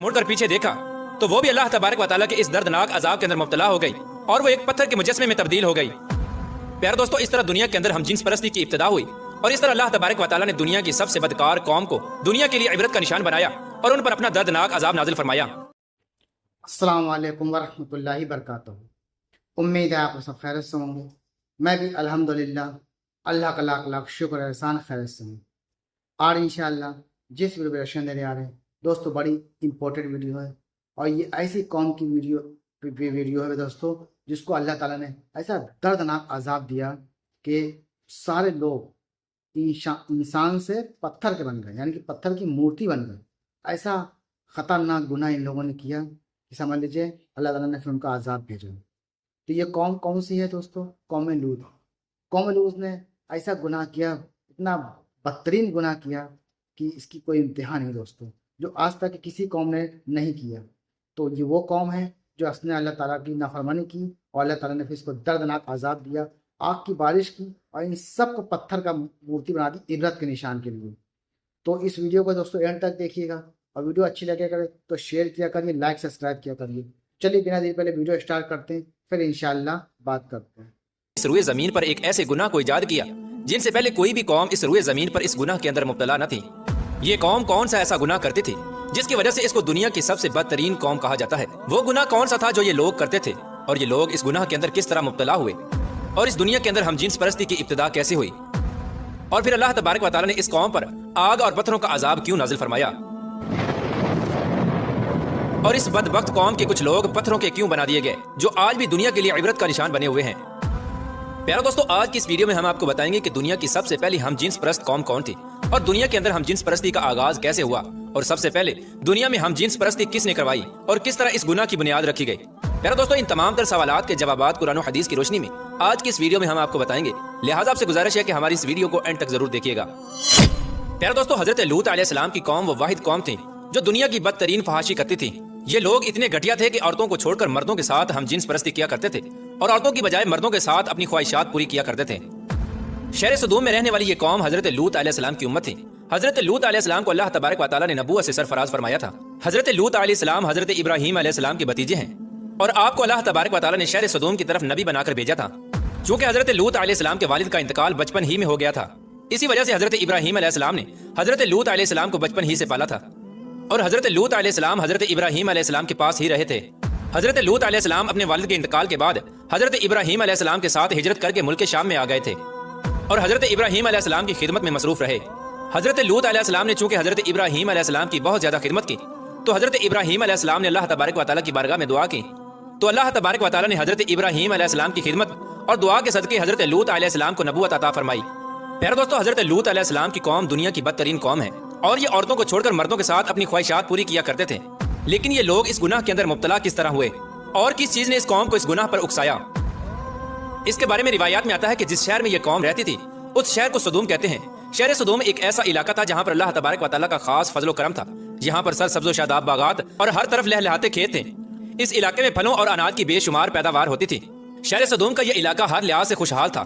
मुड़ कर पीछे देखा तो वो भी अल्लाह तबारक व तआला के इस दर्दनाक अजाब के अंदर मुब्तला हो गई और वो एक पत्थर के मुजस्मे में तब्दील हो गई। प्यारे दोस्तों, इस तरह दुनिया के अंदर हम जिन्स परस्ती की इब्तिदा हुई और इस तरह अल्लाह तबारक व तआला ने दुनिया की सबसे बदकार कौम को दुनिया के लिए इबरत का निशान बनाया और उन पर अपना दर्दनाक अजाब नाजिल फरमाया। अस्सलाम वालेकुम वरहमतुल्लाहि वबरकातुहू। उम्मीद है आप सब खैरियत से होंगे। मैं भी अल्हम्दुलिल्लाह अल्लाह का लाख लाख शुक्र एहसान खैरियत से हूँ। और इंशाअल्लाह जिस वीडियो रिएक्शन देने आ रहे हैं दोस्तों, बड़ी इंपॉर्टेंट वीडियो है और ये ऐसी कौम की वीडियो है दोस्तों जिसको अल्लाह ताला ने ऐसा दर्दनाक अजाब दिया कि सारे लोग इंसान से पत्थर के बन गए, यानी कि पत्थर की मूर्ति बन गए। ऐसा ख़तरनाक गुनाह इन लोगों ने किया कि समझ लीजिए अल्लाह ताला ने फिर उनका अजाब भेजा। तो ये कौम कौन सी है दोस्तों? कौम लूत। कौम लूत ने ऐसा गुनाह किया, इतना बदतरीन गुनाह किया कि इसकी कोई इंतहा नहीं दोस्तों, जो आज तक किसी कौम ने नहीं किया। तो ये वो कौम है जो उसने अल्लाह ताला की नाफरमानी की और अल्लाह ताला ने फिर इसको दर्दनाक अजाब दिया, आग की बारिश की और इन सब को पत्थर का मूर्ति बना दी इबरत के निशान के लिए। तो इस वीडियो को दोस्तों एंड तक देखिएगा और वीडियो अच्छी लगे करे तो शेयर किया करिए, लाइक सब्सक्राइब किया करिए। चलिए बिना देर पहले वीडियो स्टार्ट करते हैं, फिर इंशाअल्लाह बात करते हैं। इस रुए जमीन पर एक ऐसे गुनाह को इजाद किया जिनसे पहले कोई भी कौम इस रुए जमीन पर इस गुनाह के अंदर मुब्तला न थी। ये कौम कौन सा ऐसा गुनाह करती थी जिसकी वजह से इसको दुनिया की सबसे बदतरीन कौम कहा जाता है? वो गुनाह कौन सा था जो ये लोग करते थे और ये लोग इस गुनाह के अंदर किस तरह मुब्तला हुए और इस दुनिया के अंदर हम जिन्स परस्ती की इब्तिदा कैसे हुई और फिर अल्लाह तबारक व तआला ने इस कौम पर आग और पत्थरों का अजाब क्यों नाजिल फरमाया और इस बदबख्त कौम के कुछ लोग पत्थरों के क्यों बना दिए गए जो आज भी दुनिया के लिए इबरत का निशान बने हुए हैं। प्यारे दोस्तों, आज की इस वीडियो में हम आपको बताएंगे कि दुनिया की सबसे पहली हम जिन्स परस्त कौम कौन थी और दुनिया के अंदर हम जिन्स परस्ती का आगाज कैसे हुआ और सबसे पहले दुनिया में हम जिन्स परस्ती किसने करवाई और किस तरह इस गुनाह की बुनियाद रखी गई। प्यारे दोस्तों, इन तमाम तर सवालात के जवाबात कुरान और हदीस की रोशनी में आज की इस वीडियो में हम आपको बताएंगे, लिहाजा आपसे गुजारिश है कि हमारी इस वीडियो को एंड तक जरूर देखिएगा। प्यारे दोस्तों, हजरत लूत अलैहिस्सलाम की कौम वो वाहिद कौम थी जो दुनिया की बदतरीन फहाशी करती थी। ये लोग इतने घटिया थे कि औरतों को छोड़कर मर्दों के साथ हम जिन्स परस्ती किया करते थे और औरतों की बजाय मर्दों के साथ अपनी ख्वाहिशात पूरी किया करते थे। शहर सदूम में रहने वाली ये कौम हजरत लूत अलैहिस्सलाम की उम्मत थी। हजरत लूत अलैहिस्सलाम को अल्लाह तबारक व तआला ने नबूवत से सरफराज फरमाया था। हजरत लूत अलैहिस्सलाम हजरत इब्राहीम अलैहिस्सलाम के भतीजे हैं और आपको अल्लाह तबारक व तआला ने शहर सदूम की तरफ नबी बनाकर भेजा था। चूंकि हजरत लूत अलैहिस्सलाम के वालिद का इंतकाल बचपन ही में हो गया था, इसी वजह से हजरत इब्राहीम अलैहिस्सलाम ने हजरत लूत अलैहिस्सलाम को बचपन ही से पाला था और हजरत लूत अलैहिस्सलाम हजरत इब्राहीम अलैहिस्सलाम के पास ही रहे थे। हजरत लूत अलैहिस्सलाम अपने वालिद के इंतकाल के बाद हजरत इब्राहीम अलैहिस्सलाम के साथ हिजरत करके मुल्क शाम में आ गए थे और हजरत इब्राहीम अलैहिस्सलाम की खिदमत में मसरूफ रहे। हजरत लूत अलैहिस्सलाम ने चूंकि हजरत इब्राहीम अलैहिस्सलाम की बहुत ज्यादा खिदमत की तो हजरत इब्राहीम अलैहिस्सलाम ने अल्लाह तबारक व तआला की बारगाह में दुआ की, तो अल्लाह तबारक व तआला ने हजरत इब्राहीम अलैहिस्सलाम की खिदमत और दुआ के सदके हजरत लूत अलैहिस्सलाम को नबूवत अता फरमाई। प्यारे दोस्तों, हजरत लूत अलैहिस्सलाम की कौम दुनिया की बदतरीन कौम है और ये औरतों को छोड़कर मर्दों के साथ अपनी ख्वाहिशात पूरी किया करते थे। लेकिन ये लोग इस गुनाह के अंदर मुब्तला किस तरह हुए और किस चीज ने इस कौम को इस गुनाह पर उकसाया, इसके बारे में रिवायात में आता है कि जिस शहर में ये कौम रहती थी उस शहर को सदूम कहते हैं। शहर सदूम एक ऐसा इलाका था जहाँ पर अल्लाह तबारक व तआला का खास फजलो करम था। यहाँ पर सरसब्ज़ो शादाब बागात और हर तरफ लहलहाते खेत थे। इस इलाके में फलों और अनाज की बेशुमार पैदावार होती थी। शहर सदूम का यह इलाका हर लिहाज से खुशहाल था।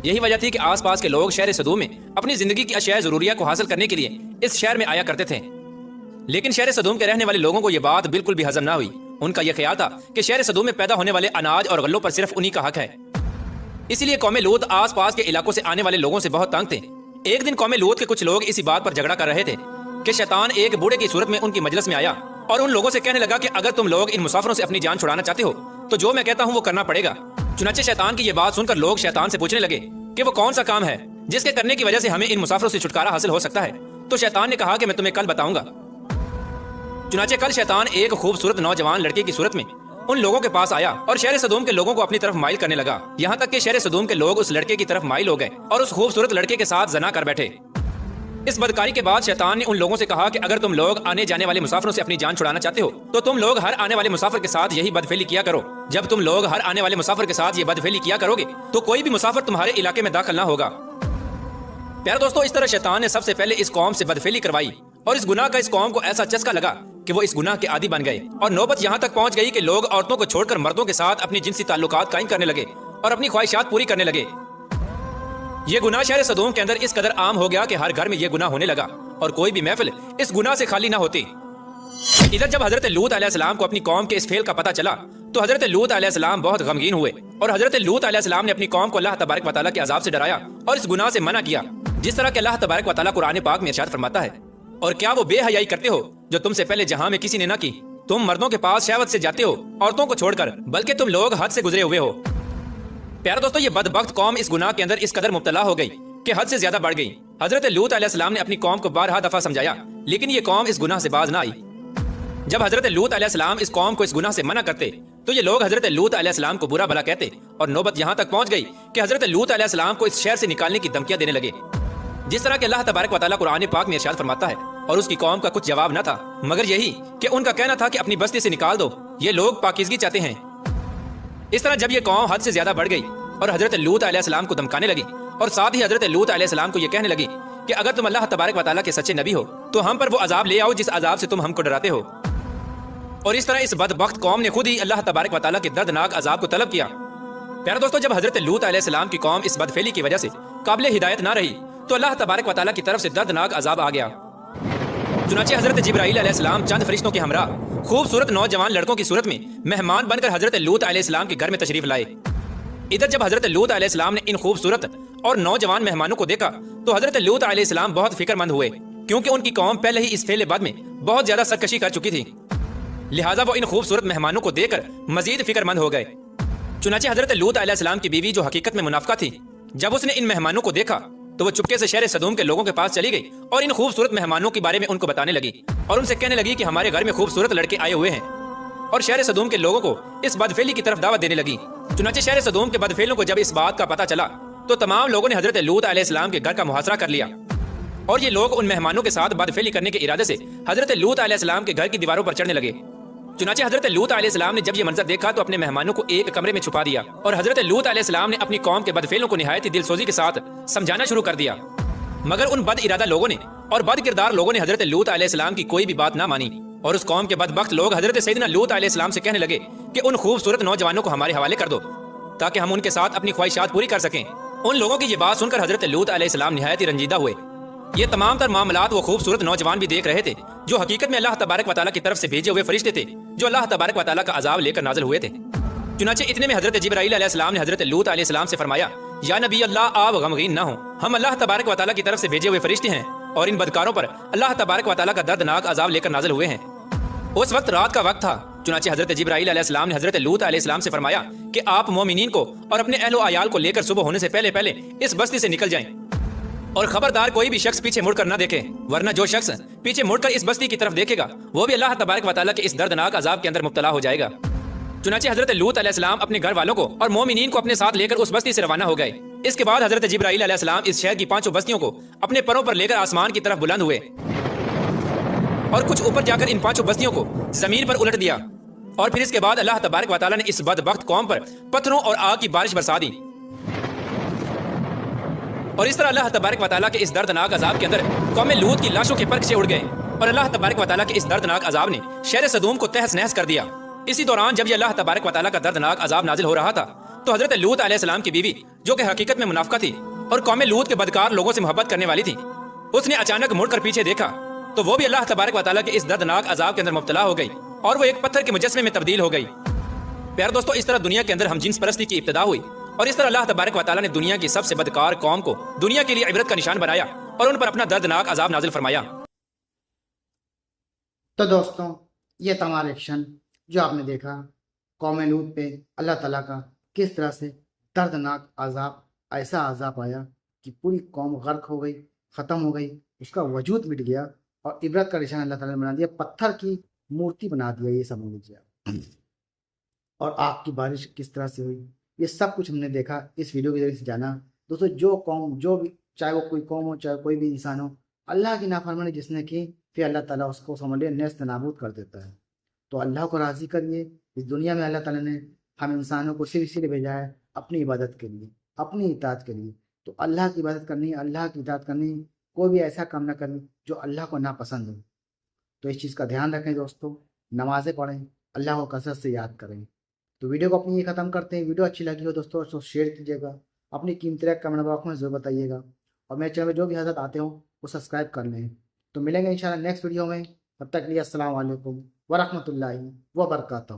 यही वजह थी कि आस पास के लोग शहर सदूम में अपनी जिंदगी की अशिया जरूरिया को हासिल करने के लिए इस शहर में आया करते थे। लेकिन शहर सदूम के रहने वाले लोगों को यह बात बिल्कुल भी हजम ना हुई। उनका यह ख्याल था कि शहर सदूम में पैदा होने वाले अनाज और गल्लों पर सिर्फ उन्हीं का हक है। इसीलिए कौम लूत आस पास के इलाकों से आने वाले लोगों से बहुत तंग थे। एक दिन कौम लूत के कुछ लोग इसी बात पर झगड़ा कर रहे थे कि शैतान एक बूढ़े की सूरत में उनकी मजलिस में आया और उन लोगों से कहने लगा कि अगर तुम लोग इन मुसाफिरों से अपनी जान छुड़ाना चाहते हो तो जो मैं कहता हूँ वो करना पड़ेगा। चुनाचे शैतान की ये बात सुनकर लोग शैतान से पूछने लगे कि वो कौन सा काम है जिसके करने की वजह से हमें इन मुसाफिरों से छुटकारा हासिल हो सकता है। तो शैतान ने कहा कि मैं तुम्हें कल बताऊंगा। चुनाचे कल शैतान एक खूबसूरत नौजवान लड़के की सूरत में उन लोगों के पास आया और शहर सदूम के लोगों को अपनी तरफ माइल करने लगा। यहाँ तक कि शहर सदूम के लोग उस लड़के की तरफ माइल हो गए और उस खूबसूरत लड़के के साथ जना कर बैठे। इस बदकारी के बाद शैतान ने उन लोगों से कहा कि अगर तुम लोग आने जाने वाले मुसाफिरों से अपनी जान छुड़ाना चाहते हो तो तुम लोग हर आने वाले मुसाफिर के साथ यही बदफेली किया करो। जब तुम लोग हर आने वाले मुसाफिर के साथ ये बदफेली किया करोगे तो कोई भी मुसाफिर तुम्हारे इलाके में दाखिल ना होगा। प्यारे दोस्तों, इस तरह शैतान ने सबसे पहले इस कौम से बदफेली करवाई और इस गुनाह का इस कौम को ऐसा चस्का लगा कि वो इस गुनाह के आदी बन गए और नौबत यहाँ तक पहुँच गई कि लोग औरतों को छोड़कर मर्दों के साथ अपनी जिनसी ताल्लुकात कायम करने लगे और अपनी ख्वाहिशात पूरी करने लगे। ये गुनाह शहर सदूम के अंदर इस कदर आम हो गया कि हर घर में ये गुनाह होने लगा और कोई भी महफिल इस गुनाह से खाली ना होती। ادھر جب حضرت لوط علیہ السلام کو اپنی قوم کے اس فعل کا پتہ چلا تو حضرت لوط علیہ السلام بہت غمگین ہوئے اور حضرت لوط علیہ السلام نے اپنی قوم کو اللہ تبارک و تعالیٰ کے عذاب سے ڈرایا اور اس گناہ سے منع کیا جس طرح کہ اللہ تبارک و تعالیٰ قرآن پاک میں ارشاد فرماتا ہے، اور کیا وہ بے حیائی کرتے ہو جو تم سے پہلے جہاں میں کسی نے نہ کی؟ تم مردوں کے پاس شہوت سے جاتے ہو عورتوں کو چھوڑ کر، بلکہ تم لوگ حد سے گزرے ہوئے ہو۔ پیارے دوستو، یہ بدبخت قوم اس گناہ کے اندر اس قدر مبتلا ہو گئی کہ حد سے زیادہ بڑھ گئی۔ حضرت لوط علیہ السلام نے اپنی قوم کو بارہا دفعہ سمجھایا لیکن یہ قوم اس گناہ سے باز نہ آئی۔ جب حضرت لوط علیہ السلام اس قوم کو اس گناہ سے منع کرتے تو یہ لوگ حضرت لوط علیہ السلام کو برا بھلا کہتے اور نوبت یہاں تک پہنچ گئی کہ حضرت لوط علیہ السلام کو اس شہر سے نکالنے کی دھمکیاں دینے لگے، جس طرح کہ اللہ تبارک و تعالیٰ قرآن پاک میں ارشاد فرماتا ہے، اور اس کی قوم کا کچھ جواب نہ تھا مگر یہی کہ ان کا کہنا تھا کہ اپنی بستی سے نکال دو، یہ لوگ پاکیزگی چاہتے ہیں۔ اس طرح جب یہ قوم حد سے زیادہ بڑھ گئی اور حضرت لوط علیہ السلام کو دھمکانے لگی اور ساتھ ہی حضرت لوط علیہ السلام کو یہ کہنے لگی کہ اگر تم اللہ تبارک و تعالیٰ کے سچے نبی ہو تو ہم پر وہ عذاب لے آؤ جس عذاب سے تم ہم کو ڈراتے ہو، اور اس طرح اس بدبخت قوم نے خود ہی اللہ تبارک و تعالیٰ کے دردناک عذاب کو طلب کیا۔ پیارے دوستو، جب حضرت لوط علیہ السلام کی قوم اس بدفعلی کی وجہ سے قابل ہدایت نہ رہی تو اللہ تبارک و تعالیٰ کی طرف سے دردناک عذاب آ گیا۔ چنانچہ حضرت جبرائیل علیہ السلام چند فرشتوں کے ہمراہ خوبصورت نوجوان لڑکوں کی صورت میں مہمان بن کر حضرت لوط علیہ السلام کے گھر میں تشریف لائے۔ ادھر جب حضرت لوط علیہ السلام نے ان خوبصورت اور نوجوان مہمانوں کو دیکھا تو حضرت لوط علیہ السلام بہت فکر مند ہوئے کیونکہ ان کی قوم پہلے ہی اس فعل بد میں بہت زیادہ سرکشی کر چکی تھی، لہٰذا وہ ان خوبصورت مہمانوں کو دیکھ کر مزید فکر مند ہو گئے۔ چنانچہ حضرت لوط علیہ السلام کی بیوی جو حقیقت میں منافقہ تھی، جب اس نے ان مہمانوں کو دیکھا تو وہ چپکے سے شہر سدوم کے لوگوں کے پاس چلی گئی اور ان خوبصورت مہمانوں کے بارے میں ان کو بتانے لگی اور ان سے کہنے لگی کہ ہمارے گھر میں خوبصورت لڑکے آئے ہوئے ہیں، اور شہر سدوم کے لوگوں کو اس بدفعلی کی طرف دعوت دینے لگی۔ چنانچہ شہر سدوم کے بدفعلوں کو جب اس بات کا پتہ چلا تو تمام لوگوں نے حضرت لوط علیہ السلام کے گھر کا محاصرہ کر لیا، اور یہ لوگ ان مہمانوں کے ساتھ بدفعلی کرنے کے ارادے سے حضرت لوط علیہ السلام کے گھر کی دیواروں پر چڑھنے لگے۔ چنانچہ حضرت لوط علیہ السلام نے جب یہ منظر دیکھا تو اپنے مہمانوں کو ایک کمرے میں چھپا دیا اور حضرت لوط علیہ السلام نے اپنی قوم کے بدفعلوں کو نہایت ہی دل سوزی کے ساتھ سمجھانا شروع کر دیا، مگر ان بد ارادہ لوگوں نے اور بد کردار لوگوں نے حضرت لوط علیہ السلام کی کوئی بھی بات نہ مانی، اور اس قوم کے بدبخت لوگ حضرت سیدنا لوط علیہ السلام سے کہنے لگے کہ ان خوبصورت نوجوانوں کو ہمارے حوالے کر دو تاکہ ہم ان کے ساتھ اپنی خواہشات پوری کر سکیں۔ ان لوگوں کی یہ بات سن کر حضرت لوط علیہ السلام نہایت ہی رنجیدہ ہوئے۔ یہ تمام تر معاملات وہ خوبصورت نوجوان بھی دیکھ رہے تھے جو حقیقت میں اللہ تبارک و تعالیٰ کی طرف سے بھیجے ہوئے فرشتے تھے جو اللہ تبارک و تعالیٰ کا عذاب لے کر نازل ہوئے تھے۔ چنانچہ اتنے میں حضرت جبرائیل علیہ السلام نے حضرت لوط علیہ السلام سے فرمایا، یا نبی اللہ، آپ غمگین نہ ہوں، ہم اللہ تبارک و تعالیٰ کی طرف سے بھیجے ہوئے فرشتے ہیں اور ان بدکاروں پر اللہ تبارک و تعالیٰ کا دردناک عذاب لے کر نازل ہوئے ہیں۔ اس وقت رات کا وقت تھا، چنانچہ حضرت جبرائیل علیہ السلام نے حضرت لوط علیہ السلام سے فرمایا کہ آپ مومنین کو اور اپنے اہل و عیال کو لے کر صبح ہونے سے پہلے پہلے اس بستی سے نکل جائیں، اور خبردار کوئی بھی شخص پیچھے مڑ کر نہ دیکھے، ورنہ جو شخص پیچھے مڑ کر اس بستی کی طرف دیکھے گا وہ بھی اللہ تبارک و تعالیٰ کے اس دردناک عذاب کے اندر مبتلا ہو جائے گا۔ چنانچہ حضرت لوط علیہ السلام اپنے گھر والوں کو اور مومنین کو اپنے ساتھ لے کر اس بستی سے روانہ ہو گئے۔ اس کے بعد حضرت جبرائیل علیہ السلام اس شہر کی 5 بستیوں کو اپنے پروں پر لے کر آسمان کی طرف بلند ہوئے اور کچھ اوپر جا کر ان 5 بستیوں کو زمین پر الٹ دیا، اور پھر اس کے بعد اللہ تبارک و تعالیٰ نے اس بدبخت قوم پر پتھروں اور آگ کی بارش برسا دی، اور اس طرح اللہ تبارک و تعالیٰ کے اس دردناک عذاب کے اندر قوم لوط کی لاشوں کے پرکشے اڑ گئے، اور اللہ تبارک و تعالیٰ کے اس دردناک عذاب نے شہر سدوم کو تہس نہس کر دیا۔ اسی دوران جب یہ اللہ تبارک و تعالیٰ کا دردناک عذاب نازل ہو رہا تھا تو حضرت لوط علیہ السلام کی بیوی جو کہ حقیقت میں منافقہ تھی اور قوم لوط کے بدکار لوگوں سے محبت کرنے والی تھی، اس نے اچانک مڑ کر پیچھے دیکھا تو وہ بھی اللہ تبارک و تعالیٰ کے اس دردناک عذاب کے اندر مبتلا ہو گئی اور وہ ایک پتھر کے مجسمے میں تبدیل ہو گئی۔ پیارے دوستو، اس طرح دنیا کے اندر ہم جنس پرستی کی ابتدا ہوئی، اور اس طرح اللہ تبارک و تعالیٰ نے دنیا کی سب سے بدکار قوم کو دنیا کے لیے عبرت کا نشان بنایا اور ان پر اپنا دردناک عذاب نازل فرمایا۔ تو دوستوں، یہ تمام ایکشن جو آپ نے دیکھا قوم لوط پہ اللہ تعالیٰ کا کس طرح سے دردناک عذاب، ایسا عذاب آیا کہ پوری قوم غرق ہو گئی، ختم ہو گئی، اس کا وجود مٹ گیا، اور عبرت کا نشان اللہ تعالیٰ نے بنا دیا، پتھر کی مورتی بنا دیا، یہ سمجھ لیجیے آپ۔ اور آگ کی بارش کس طرح سے ہوئی، یہ سب کچھ ہم نے دیکھا، اس ویڈیو کے ذریعے سے جانا۔ دوستوں، جو قوم جو بھی، چاہے وہ کوئی قوم ہو چاہے کوئی بھی انسان ہو، اللہ کی نافرمانی جس نے کی پھر اللہ تعالیٰ اس کو سمجھ لے نیست نابود کر دیتا ہے۔ تو اللہ کو راضی کریے۔ اس دنیا میں اللہ تعالیٰ نے ہم انسانوں کو صرف اسی لیے بھیجا ہے اپنی عبادت کے لیے، اپنی اطاعت کے لیے۔ تو اللہ کی عبادت کرنی، اللہ کی اطاعت کرنی، کوئی بھی ایسا کام نہ کریں جو اللہ کو ناپسند ہو۔ تو اس چیز کا دھیان رکھیں دوستوں، نمازیں پڑھیں، اللہ کو کثرت سے یاد کریں۔ تو ویڈیو کو اپنی یہ ختم کرتے ہیں۔ ویڈیو اچھی لگی ہو دوستوں تو شیئر کیجیے گا، اپنی قیمتی رائے کمنٹ باکس میں ضرور بتائیے گا، اور میرے چینل میں جو بھی حضرت آتے ہوں وہ سبسکرائب کر لیں۔ تو ملیں گے انشاءاللہ نیکسٹ ویڈیو میں۔ تب تک لیے السلام علیکم ورحمۃ اللہ وبرکاتہ.